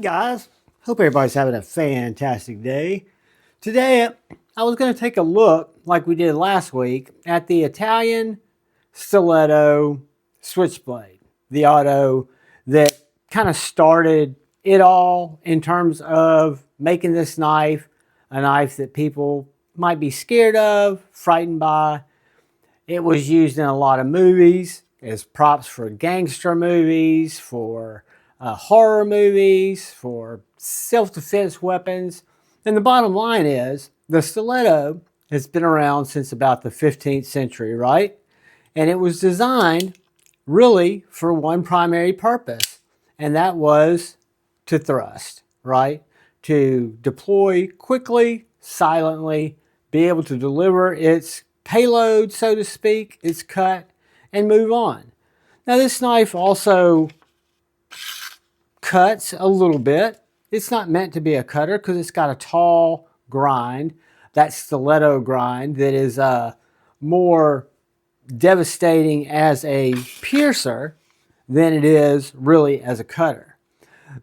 Guys, hope everybody's having a fantastic day. Today I was going to take a look, like we did last week, at the Italian Stiletto switchblade, the auto that kind of started it all in terms of making this knife a knife that people might be scared of, frightened by. It was used in a lot of movies as props for gangster movies, for horror movies, for self-defense weapons. And the bottom line is, the stiletto has been around since about the 15th century, right? And it was designed really for one primary purpose, and that was to thrust, right? To deploy quickly, silently, be able to deliver its payload, so to speak, its cut, and move on. Now this knife also cuts a little bit. It's not meant to be a cutter because it's got a tall grind, that stiletto grind that is more devastating as a piercer than it is really as a cutter.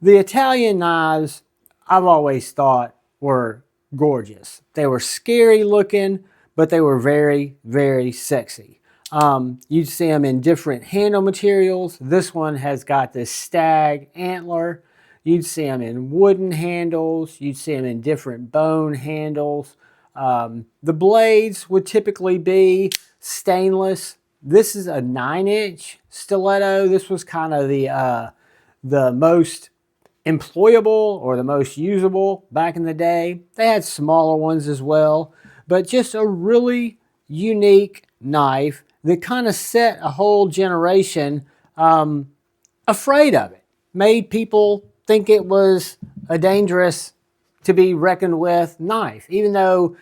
The Italian knives, I've always thought, were gorgeous. They were scary looking, but they were very, very sexy. You'd see them in different handle materials. This one has got this stag antler. You'd see them in wooden handles. You'd see them in different bone handles. The blades would typically be stainless. This is a 9-inch stiletto. This was kind of the most employable or the most usable back in the day. They had smaller ones as well, but just a really unique knife that kind of set a whole generation afraid of it. Made people think it was a dangerous to be reckoned with knife, even though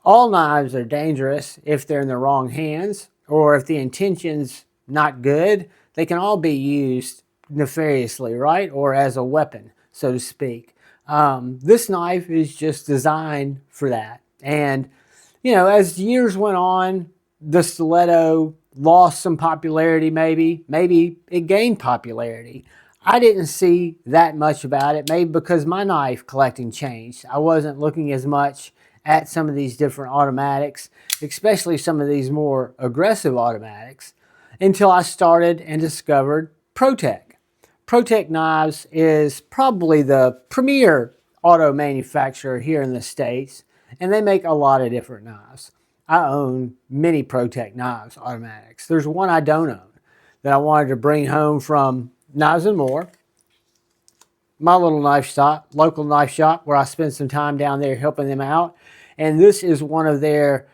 all knives are dangerous if they're in the wrong hands or if the intention's not good. They can all be used nefariously, right? Or as a weapon, so to speak. This knife is just designed for that. And, you know, as years went on, the stiletto lost some popularity maybe. Maybe it gained popularity. I didn't see that much about it, maybe because my knife collecting changed. I wasn't looking as much at some of these different automatics, especially some of these more aggressive automatics, until I started and discovered Protech. Protech Knives is probably the premier auto manufacturer here in the States, and they make a lot of different knives. I own many Protech Knives automatics. There's one I don't own that I wanted to bring home from Knives and More, my little knife shop, local knife shop, where I spend some time down there helping them out. And this is one of their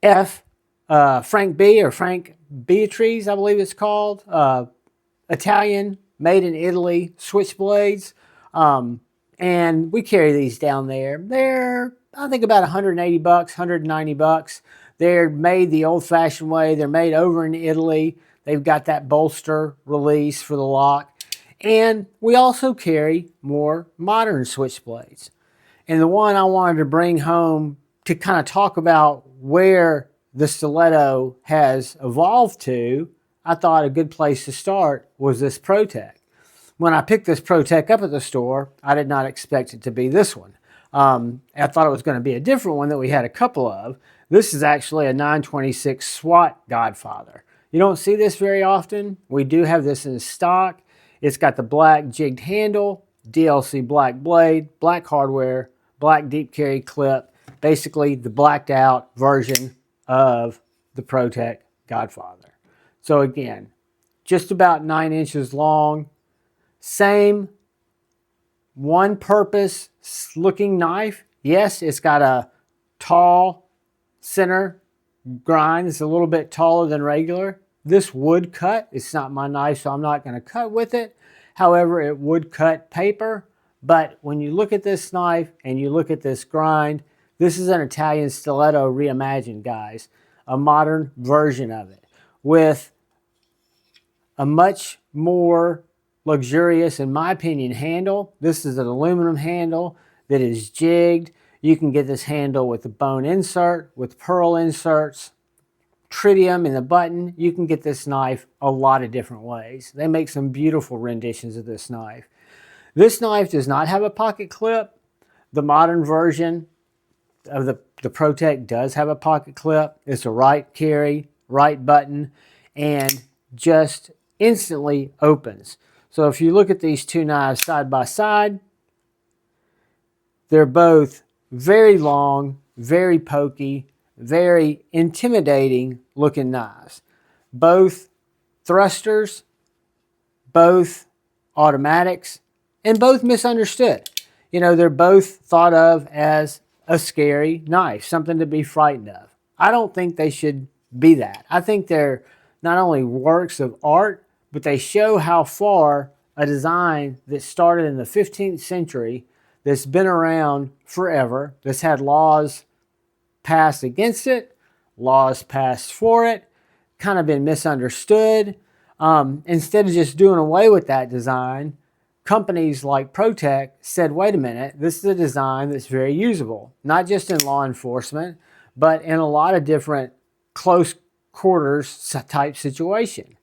Frank B or Frank Beatrice, I believe it's called, Italian, made in Italy switchblades. And we carry these down there. They're, I think, about 180 bucks, 190 bucks. They're made the old-fashioned way. They're made over in Italy. They've got that bolster release for the lock. And we also carry more modern switchblades. And the one I wanted to bring home to kind of talk about where the stiletto has evolved to, I thought a good place to start was this Protech. When I picked this Protech up at the store, I did not expect it to be this one. I thought it was going to be a different one that we had a couple of. This is actually a 926 SWAT Godfather. You don't see this very often. We do have this in stock. It's got the black jigged handle, DLC black blade, black hardware, black deep carry clip, basically the blacked out version of the Protech Godfather. So again, just about 9 inches long, same one purpose looking knife. Yes, it's got a tall center grind. It's a little bit taller than regular. This would cut. It's not my knife, so I'm not going to cut with it. However, it would cut paper. But when you look at this knife and you look at this grind, this is an Italian stiletto reimagined, guys. A modern version of it with a much more luxurious, in my opinion, handle. This is an aluminum handle that is jigged. You can get this handle with a bone insert, with pearl inserts, tritium in the button. You can get this knife a lot of different ways. They make some beautiful renditions of this knife. This knife does not have a pocket clip. The modern version of the Protech does have a pocket clip. It's a right carry, right button, and just instantly opens. So if you look at these two knives side by side, they're both very long, very pokey, very intimidating looking knives. Both thrusters, both automatics, and both misunderstood. You know, they're both thought of as a scary knife, something to be frightened of. I don't think they should be that. I think they're not only works of art, but they show how far a design that started in the 15th century, that's been around forever, that's had laws passed against it, laws passed for it, kind of been misunderstood. Instead of just doing away with that design, companies like Protech said, wait a minute, this is a design that's very usable, not just in law enforcement, but in a lot of different close quarters type situation.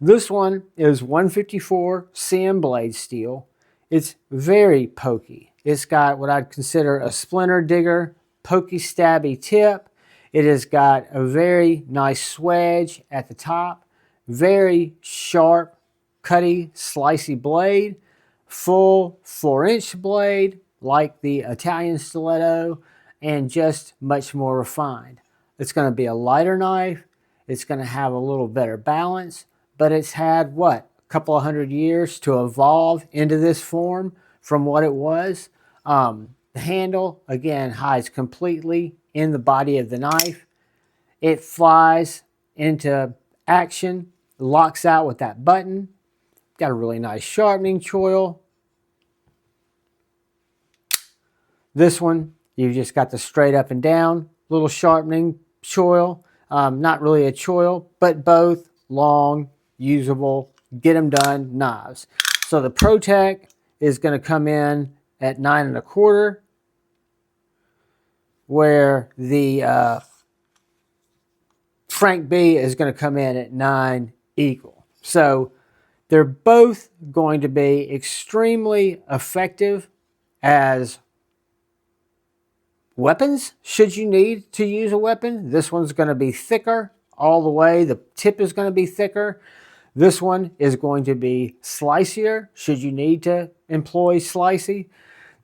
This one is 154 CM blade steel. It's very pokey. It's got what I'd consider a splinter digger, pokey stabby tip. It has got a very nice swedge at the top, very sharp, cutty, slicey blade, full 4-inch blade like the Italian Stiletto, and just much more refined. It's going to be a lighter knife. It's going to have a little better balance, but it's had, what, a couple of 100 years to evolve into this form from what it was. The handle, again, hides completely in the body of the knife. It flies into action, locks out with that button. Got a really nice sharpening choil. This one, you've just got the straight up and down little sharpening choil. Not really a choil, but both long, usable, get them done knives. So the Protech is going to come in at 9 1/4, where the Frank B is going to come in at 9 equal. So they're both going to be extremely effective as weapons, should you need to use a weapon. This one's going to be thicker all the way. The tip is going to be thicker. This one is going to be slicier, should you need to employ slicey.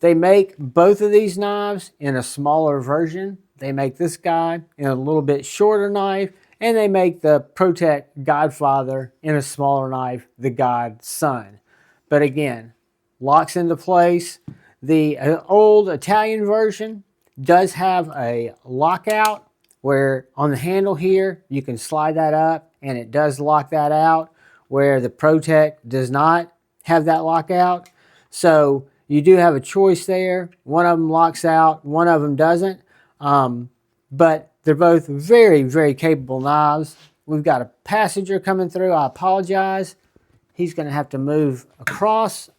They make both of these knives in a smaller version. They make this guy in a little bit shorter knife, and they make the Protech Godfather in a smaller knife, the Godson. But again, locks into place. The old Italian version does have a lockout where on the handle here, you can slide that up and it does lock that out, where the Protech does not have that lockout. So you do have a choice there. One of them locks out, one of them doesn't. But they're both very, very capable knives. We've got a passenger coming through. I apologize. He's going to have to move across.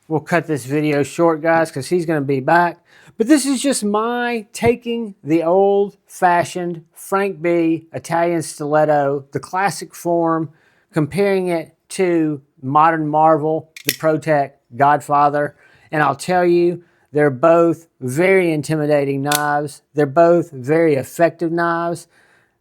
We'll cut this video short, guys, because he's going to be back. But this is just my taking the old-fashioned Frank B Italian Stiletto, the classic form, comparing it to modern marvel, the Protech Godfather. And I'll tell you, they're both very intimidating knives. They're both very effective knives.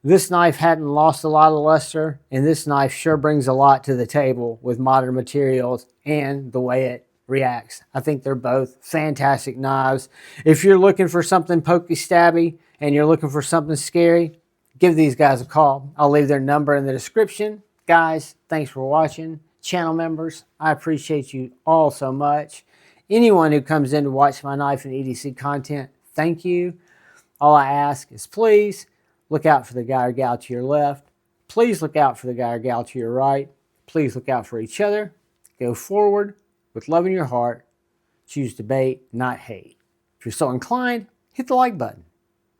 This knife hadn't lost a lot of luster, and this knife sure brings a lot to the table with modern materials and the way it reacts. I think they're both fantastic knives. If you're looking for something pokey stabby and you're looking for something scary, give these guys a call. I'll leave their number in the description. Guys, thanks for watching. Channel members, I appreciate you all so much. Anyone who comes in to watch my knife and EDC content, thank you. All I ask is please look out for the guy or gal to your left. Please look out for the guy or gal to your right. Please look out for each other. Go forward with love in your heart. Choose debate, not hate. If you're so inclined, hit the like button,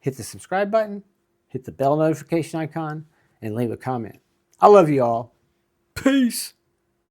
hit the subscribe button, hit the bell notification icon, and leave a comment. I love you all. Peace.